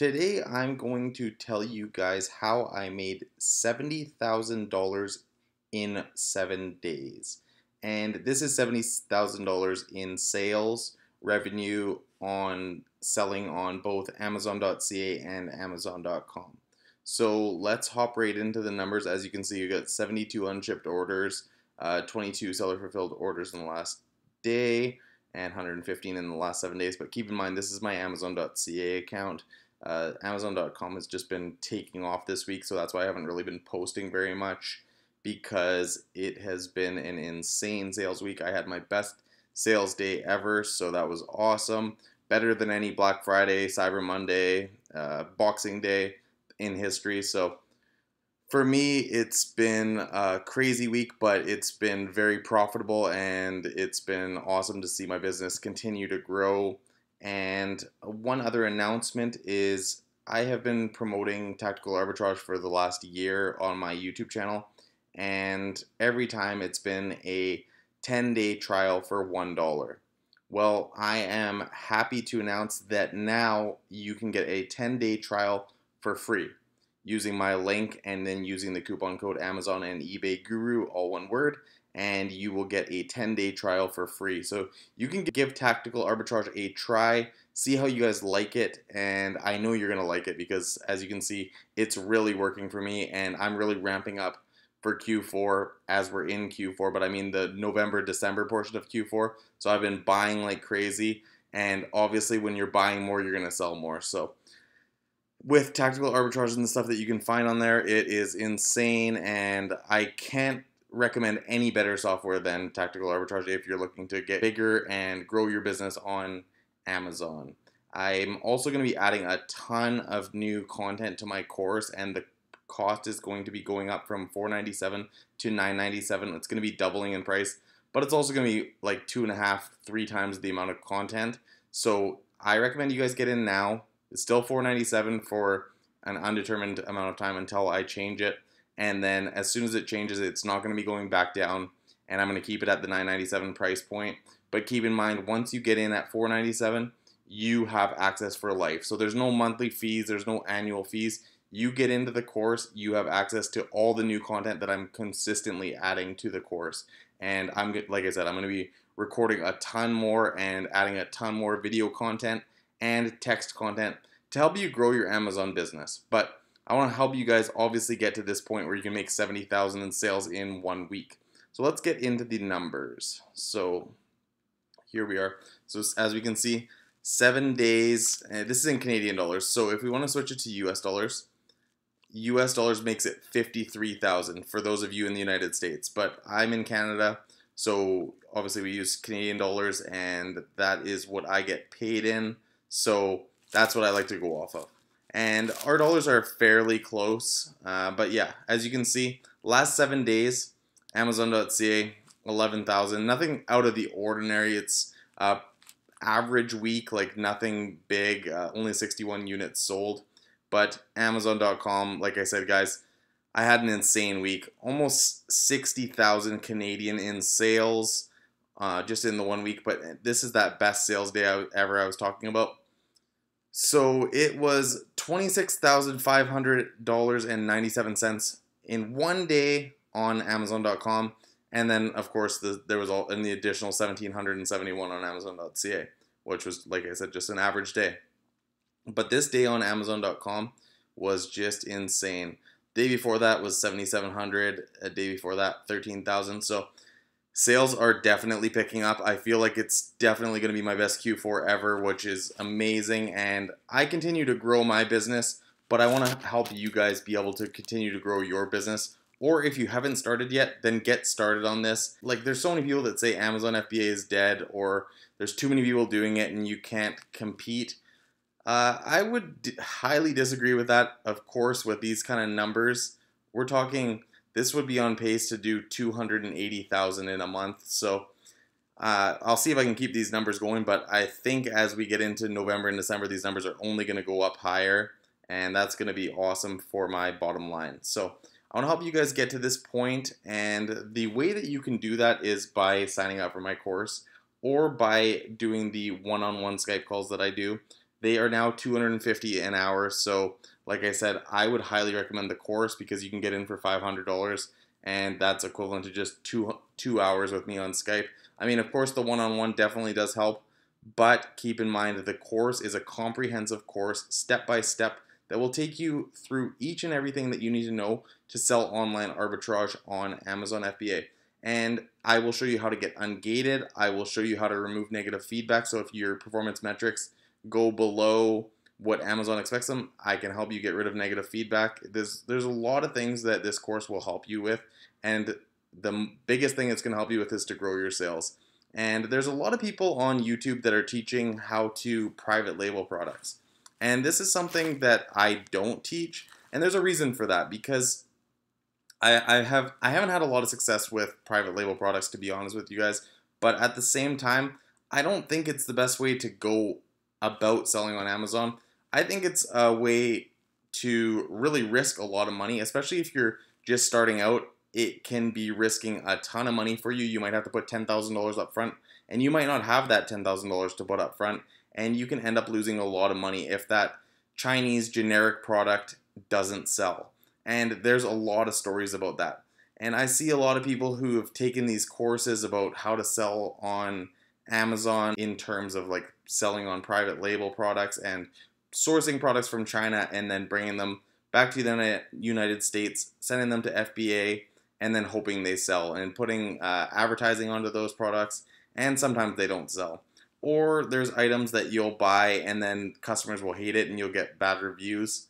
Today I'm going to tell you guys how I made $70,000 in 7 days. And this is $70,000 in sales revenue on selling on both Amazon.ca and Amazon.com. So let's hop right into the numbers. As you can see, you got 72 unshipped orders, 22 seller fulfilled orders in the last day, and 115 in the last 7 days. But keep in mind, this is my Amazon.ca account. Amazon.com has just been taking off this week, so that's why I haven't really been posting very much, because it has been an insane sales week. I had my best sales day ever, so that was awesome. Better than any Black Friday, Cyber Monday, Boxing Day in history. So for me, it's been a crazy week, but it's been very profitable, and it's been awesome to see my business continue to grow. And one other announcement is I have been promoting tactical arbitrage for the last year on my YouTube channel, and every time it's been a 10-day trial for $1. Well, I am happy to announce that now you can get a 10-day trial for free using my link and then using the coupon code Amazon and eBay Guru, all one word, and you will get a 10-day trial for free. So you can give tactical arbitrage a try, see how you guys like it, and I know you're gonna like it because, as you can see, it's really working for me, and I'm really ramping up for Q4 as we're in Q4, but I mean the November, December portion of Q4. So I've been buying like crazy, and obviously when you're buying more, you're gonna sell more. So with tactical arbitrage and the stuff that you can find on there, it is insane, and I can't recommend any better software than tactical arbitrage if you're looking to get bigger and grow your business on Amazon. I'm also going to be adding a ton of new content to my course, and the cost is going to be going up from $497 to $997. It's going to be doubling in price, but it's also going to be like 2.5, 3 times the amount of content. So I recommend you guys get in now. It's still $497 for an undetermined amount of time until I change it. And then as soon as it changes, it's not going to be going back down. And I'm going to keep it at the $997 price point. But keep in mind, once you get in at $497, you have access for life. So there's no monthly fees. There's no annual fees. You get into the course, you have access to all the new content that I'm consistently adding to the course. And like I said, I'm going to be recording a ton more and adding a ton more video content and text content to help you grow your Amazon business. But I want to help you guys obviously get to this point where you can make $70,000 in sales in 1 week. So let's get into the numbers. So here we are. So as we can see, 7 days, and this is in Canadian dollars. So if we want to switch it to US dollars makes it 53,000 for those of you in the United States. But I'm in Canada, so obviously we use Canadian dollars, and that is what I get paid in. So that's what I like to go off of. And our dollars are fairly close. But yeah, as you can see, last 7 days, Amazon.ca, 11,000. Nothing out of the ordinary. It's average week, like nothing big, only 61 units sold. But Amazon.com, like I said, guys, I had an insane week. Almost 60,000 Canadian in sales just in the 1 week. But this is that best sales day I was talking about. So it was $26,500.97 in 1 day on Amazon.com, and then of course there was an additional $1,771 on Amazon.ca, which was, like I said, just an average day. But this day on Amazon.com was just insane. Day before that was $7,700. A day before that, $13,000. So sales are definitely picking up. I feel like it's definitely going to be my best Q4 ever, which is amazing. And I continue to grow my business, but I want to help you guys be able to continue to grow your business. Or if you haven't started yet, then get started on this. Like, there's so many people that say Amazon FBA is dead, or there's too many people doing it and you can't compete. I would highly disagree with that. Of course, with these kind of numbers, we're talking, this would be on pace to do 280,000 in a month. So I'll see if I can keep these numbers going, but I think as we get into November and December, these numbers are only going to go up higher, and that's going to be awesome for my bottom line. So I want to help you guys get to this point, and the way that you can do that is by signing up for my course or by doing the one-on-one Skype calls that I do. They are now $250 an hour. So like I said, I would highly recommend the course because you can get in for $500, and that's equivalent to just two hours with me on Skype. I mean, of course, the one-on-one definitely does help, but keep in mind that the course is a comprehensive course, step by step, that will take you through each and everything that you need to know to sell online arbitrage on Amazon FBA. And I will show you how to get ungated. I will show you how to remove negative feedback. So if your performance metrics go below what Amazon expects them, I can help you get rid of negative feedback. There's a lot of things that this course will help you with, and the biggest thing it's going to help you with is to grow your sales. And there's a lot of people on YouTube that are teaching how to private label products. And this is something that I don't teach, and there's a reason for that, because I haven't had a lot of success with private label products, to be honest with you guys. But at the same time, I don't think it's the best way to go about selling on Amazon. I think it's a way to really risk a lot of money, especially if you're just starting out. It can be risking a ton of money for you. You might have to put $10,000 up front, and you might not have that $10,000 to put up front, and you can end up losing a lot of money if that Chinese generic product doesn't sell. And there's a lot of stories about that. And I see a lot of people who have taken these courses about how to sell on Amazon in terms of like selling on private label products and sourcing products from China and then bringing them back to the United States, sending them to FBA, and then hoping they sell, and putting advertising onto those products, and sometimes they don't sell. Or there's items that you'll buy and then customers will hate it and you'll get bad reviews,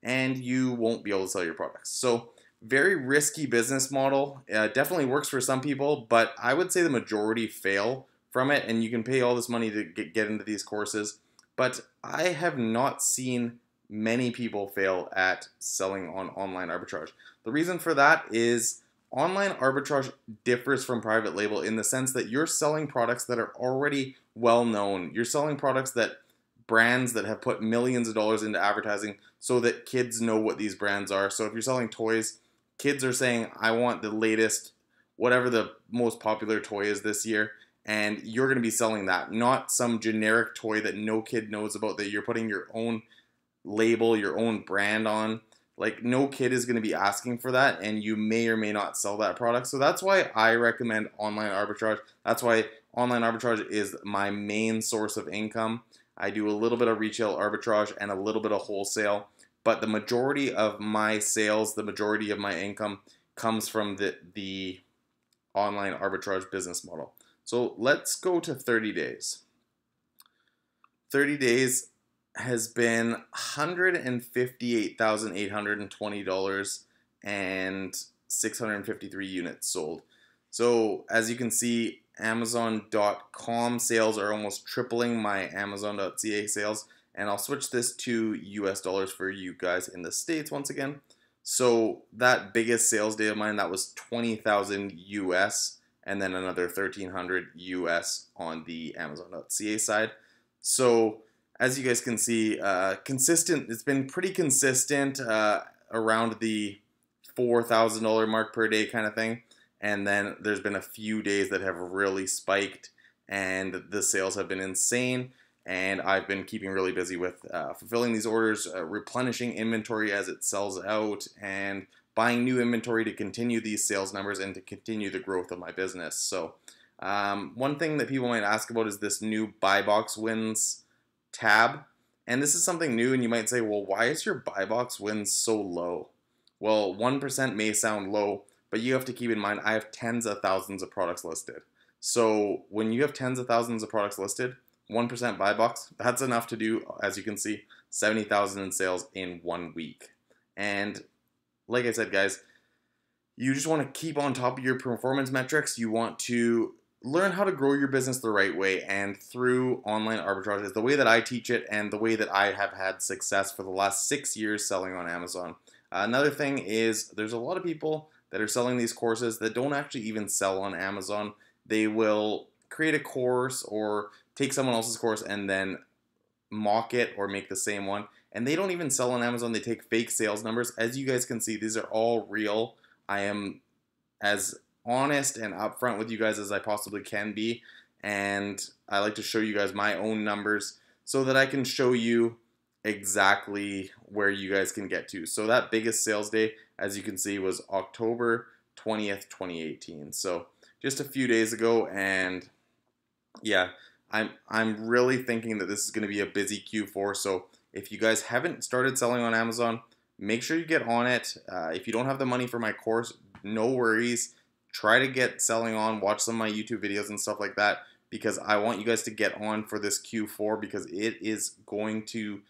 and you won't be able to sell your products. So very risky business model. Definitely works for some people, but I would say the majority fail from it, and you can pay all this money to get into these courses. But I have not seen many people fail at selling on online arbitrage. The reason for that is online arbitrage differs from private label in the sense that you're selling products that are already well known. You're selling products that brands that have put millions of dollars into advertising so that kids know what these brands are. So if you're selling toys, kids are saying, I want the latest, whatever the most popular toy is this year, and you're going to be selling that, not some generic toy that no kid knows about, that you're putting your own label, your own brand on. Like, no kid is going to be asking for that, and you may or may not sell that product. So that's why I recommend online arbitrage. That's why online arbitrage is my main source of income. I do a little bit of retail arbitrage and a little bit of wholesale, but the majority of my sales, the majority of my income comes from the online arbitrage business model. So let's go to 30 days. 30 days has been $158,820 and 653 units sold. So as you can see, Amazon.com sales are almost tripling my Amazon.ca sales. And I'll switch this to US dollars for you guys in the States once again. So that biggest sales day of mine, that was 20,000 US, and then another 1,300 US on the Amazon.ca side. So as you guys can see, consistent. It's been pretty consistent around the $4,000 mark per day kind of thing. And then there's been a few days that have really spiked, and the sales have been insane. And I've been keeping really busy with fulfilling these orders, replenishing inventory as it sells out, and buying new inventory to continue these sales numbers and to continue the growth of my business. So one thing that people might ask about is this new buy box wins tab. And this is something new, and you might say, well, why is your buy box wins so low? Well, 1% may sound low, but you have to keep in mind I have tens of thousands of products listed. So when you have tens of thousands of products listed, 1% buy box, that's enough to do, as you can see, 70,000 in sales in 1 week. And like I said, guys, you just want to keep on top of your performance metrics. You want to learn how to grow your business the right way, and through online arbitrage is the way that I teach it and the way that I have had success for the last 6 years selling on Amazon. Another thing is there's a lot of people that are selling these courses that don't actually even sell on Amazon. They will create a course or take someone else's course and then mock it or make the same one. And they don't even sell on Amazon. They take fake sales numbers. As you guys can see, these are all real. I am as honest and upfront with you guys as I possibly can be. And I like to show you guys my own numbers. so that I can show you exactly where you guys can get to. So that biggest sales day, as you can see, was October 20th, 2018. So just a few days ago, and yeah, I'm really thinking that this is going to be a busy Q4. So if you guys haven't started selling on Amazon, make sure you get on it. If you don't have the money for my course, no worries. Try to get selling on. Watch some of my YouTube videos and stuff like that, because I want you guys to get on for this Q4, because it is going to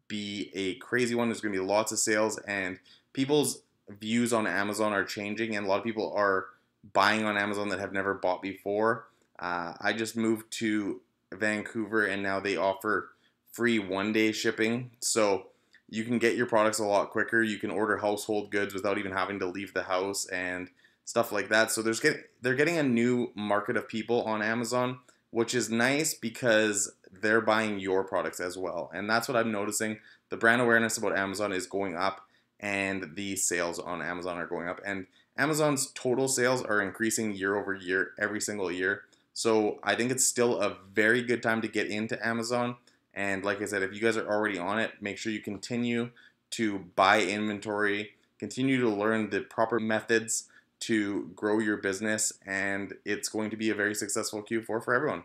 be a crazy one. There's going to be lots of sales, and people's views on Amazon are changing, and a lot of people are buying on Amazon that have never bought before. I just moved to Vancouver, and now they offer free 1-day shipping, so you can get your products a lot quicker. You can order household goods without even having to leave the house and stuff like that. So they're getting a new market of people on Amazon, which is nice because they're buying your products as well. And that's what I'm noticing. The brand awareness about Amazon is going up, and the sales on Amazon are going up. And Amazon's total sales are increasing year over year, every single year. So I think it's still a very good time to get into Amazon. And like I said, if you guys are already on it, make sure you continue to buy inventory, continue to learn the proper methods to grow your business, and it's going to be a very successful Q4 for everyone.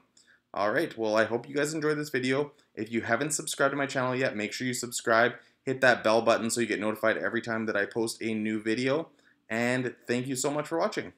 Alright, well, I hope you guys enjoyed this video. If you haven't subscribed to my channel yet, make sure you subscribe. Hit that bell button so you get notified every time that I post a new video. And thank you so much for watching.